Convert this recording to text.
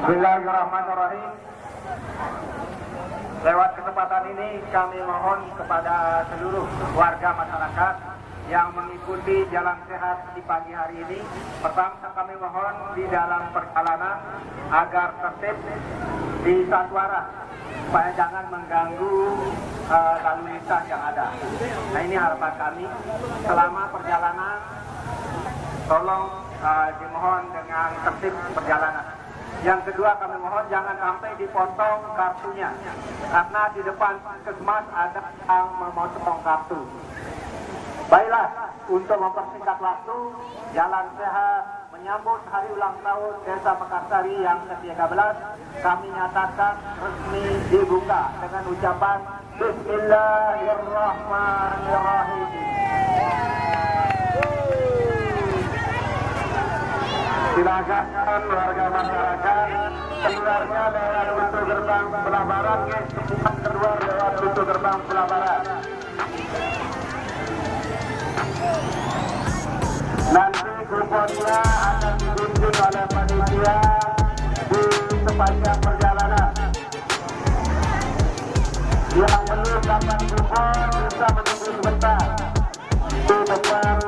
Bismillahirrahmanirrahim. Lewat kesempatan ini kami mohon kepada seluruh warga masyarakat yang mengikuti Jalan Sehat di pagi hari ini. Pertama kami mohon di dalam perjalanan agar tertib di satu arah, supaya jangan mengganggu lalu lintas yang ada. Nah, ini harapan kami selama perjalanan, tolong dimohon dengan tertib perjalanan. Yang kedua kami mohon jangan sampai dipotong kartunya, karena di depan puskesmas ada yang memotong kartu. Baiklah, untuk mempersingkat waktu, Jalan Sehat menyambut hari ulang tahun Desa Mekarsari yang ke-13, kami nyatakan resmi dibuka dengan ucapan Bismillahirrahmanirrahim. Silakan warga masyarakat keluarnya lewat pintu gerbang sebelah barat, keluar lewat pintu gerbang sebelah barat. Nanti kuponnya akan digunting oleh panitia di sepanjang perjalanan. Yang belum dapat kupon bisa menunggu sebentar di depan